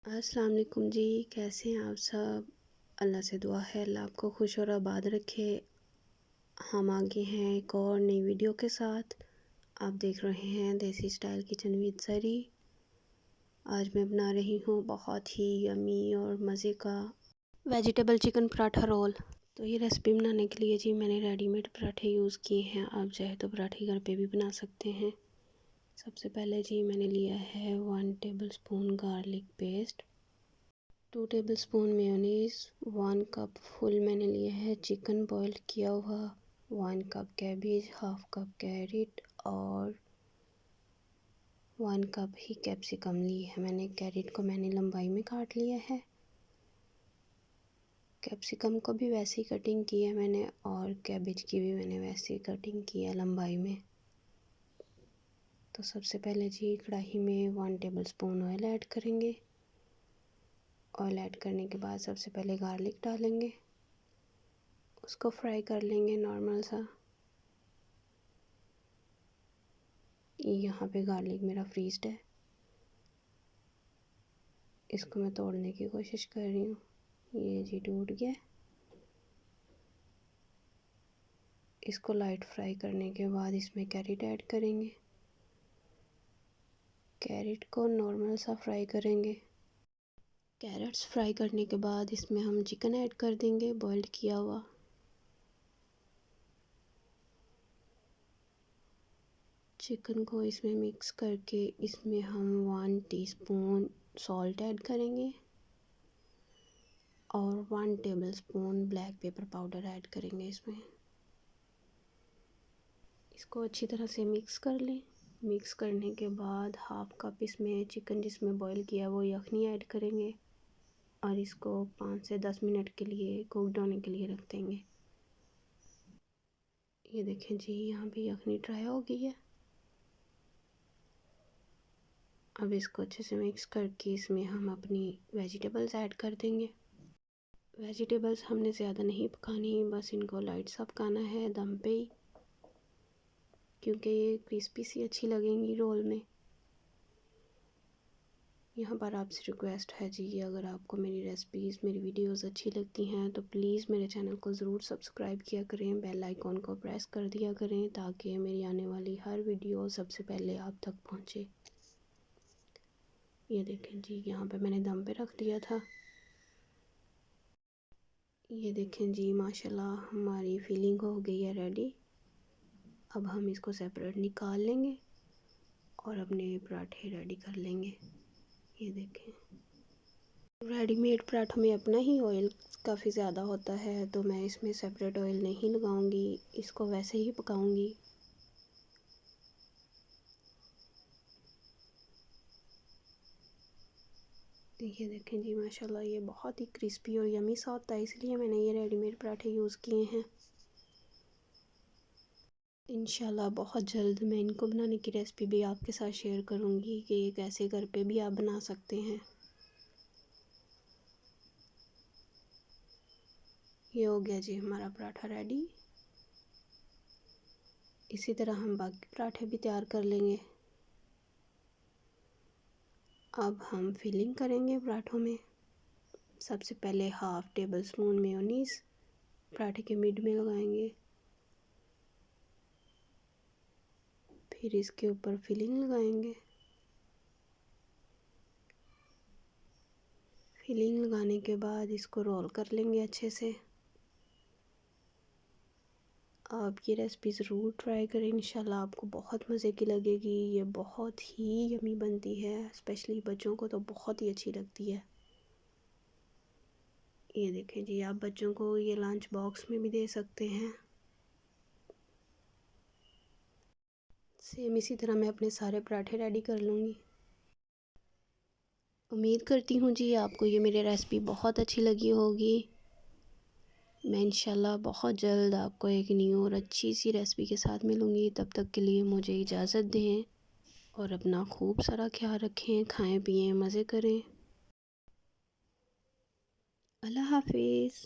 अस्सलाम वालेकुम जी। कैसे हैं आप सब? अल्लाह से दुआ है अल्लाह आपको खुश और आबाद रखे। हम आगे हैं एक और नई वीडियो के साथ। आप देख रहे हैं देसी स्टाइल किचन विद सरी। आज मैं बना रही हूँ बहुत ही यमी और मज़े का वेजिटेबल चिकन पराठा रोल। तो ये रेसिपी बनाने के लिए जी मैंने रेडीमेड पराठे यूज़ किए हैं। आप चाहे तो पराठे घर पे भी बना सकते हैं। सबसे पहले जी मैंने लिया है 1 tablespoon garlic paste, 2 tablespoon mayonnaise, 1 cup full मैंने लिया है चिकन बॉईल किया हुआ, 1 cup cabbage, half cup carrot और 1 कप ही कैप्सिकम ली है मैंने। कैरेट को मैंने लंबाई में काट लिया है, कैप्सिकम को भी वैसे ही कटिंग की है मैंने और कैबेज की भी मैंने वैसे ही कटिंग की है लंबाई में। तो सबसे पहले जी कढ़ाई में 1 टेबलस्पून ऑयल ऐड करेंगे। ऑयल ऐड करने के बाद सबसे पहले गार्लिक डालेंगे, उसको फ्राई कर लेंगे नॉर्मल सा। यहाँ पे गार्लिक मेरा फ्रीज्ड है, इसको मैं तोड़ने की कोशिश कर रही हूँ। ये जी टूट गया। इसको लाइट फ्राई करने के बाद इसमें कैरेट ऐड करेंगे। कैरेट को नॉर्मल सा फ्राई करेंगे। कैरेट्स फ्राई करने के बाद इसमें हम चिकन ऐड कर देंगे बॉइल्ड किया हुआ। चिकन को इसमें मिक्स करके इसमें हम 1 टीस्पून सॉल्ट ऐड करेंगे और 1 tablespoon black pepper powder add करेंगे इसमें। इसको अच्छी तरह से मिक्स कर लें। मिक्स करने के बाद हाफ कप इसमें चिकन जिसमें बॉईल किया वो यखनी ऐड करेंगे और इसको 5 से 10 मिनट के लिए कुकड होने के लिए रख देंगे। ये देखें जी यहाँ भी यखनी ड्राई हो गई है। अब इसको अच्छे से मिक्स करके इसमें हम अपनी वेजिटेबल्स ऐड कर देंगे। वेजिटेबल्स हमने ज़्यादा नहीं पकानी, बस इनको लाइट सा पकाना है दम पे ही, क्योंकि ये क्रिस्पी सी अच्छी लगेंगी रोल में। यहाँ पर आपसे रिक्वेस्ट है जी, अगर आपको मेरी रेसिपीज़ मेरी वीडियोस अच्छी लगती हैं तो प्लीज़ मेरे चैनल को ज़रूर सब्सक्राइब किया करें, बेल आइकॉन को प्रेस कर दिया करें ताकि मेरी आने वाली हर वीडियो सबसे पहले आप तक पहुँचे। ये देखें जी यहाँ पे मैंने दम पे रख दिया था। ये देखें जी माशाल्लाह हमारी फिलिंग हो गई है रेडी। अब हम इसको सेपरेट निकाल लेंगे और अपने पराठे रेडी कर लेंगे। ये देखें रेडीमेड पराठों में अपना ही ऑयल काफ़ी ज़्यादा होता है, तो मैं इसमें सेपरेट ऑयल नहीं लगाऊंगी, इसको वैसे ही पकाऊंगी। ये देखें जी माशाल्लाह ये बहुत ही क्रिस्पी और यमी सा होता है, इसलिए मैंने ये रेडीमेड पराठे यूज़ किए हैं। इंशाल्लाह बहुत जल्द मैं इनको बनाने की रेसिपी भी आपके साथ शेयर करूँगी कि ये कैसे घर पे भी आप बना सकते हैं। ये हो गया जी हमारा पराठा रेडी। इसी तरह हम बाकी पराठे भी तैयार कर लेंगे। अब हम फिलिंग करेंगे पराठों में। सबसे पहले हाफ टेबल स्पून मेयोनीज़ पराठे के मिड में लगाएंगे, फिर इसके ऊपर फिलिंग लगाएंगे। फिलिंग लगाने के बाद इसको रोल कर लेंगे अच्छे से। आप ये रेसिपी ज़रूर ट्राई करें, इंशाल्लाह आपको बहुत मज़े की लगेगी। ये बहुत ही यमी बनती है, स्पेशली बच्चों को तो बहुत ही अच्छी लगती है। ये देखें जी आप बच्चों को ये लंच बॉक्स में भी दे सकते हैं। सेम इसी तरह मैं अपने सारे पराठे रेडी कर लूँगी। उम्मीद करती हूँ जी आपको ये मेरी रेसिपी बहुत अच्छी लगी होगी। मैं इंशाल्लाह बहुत जल्द आपको एक न्यू और अच्छी सी रेसिपी के साथ मिलूँगी। तब तक के लिए मुझे इजाज़त दें और अपना खूब सारा ख्याल रखें, खाएं पिएं मज़े करें। अल्लाह हाफिज़।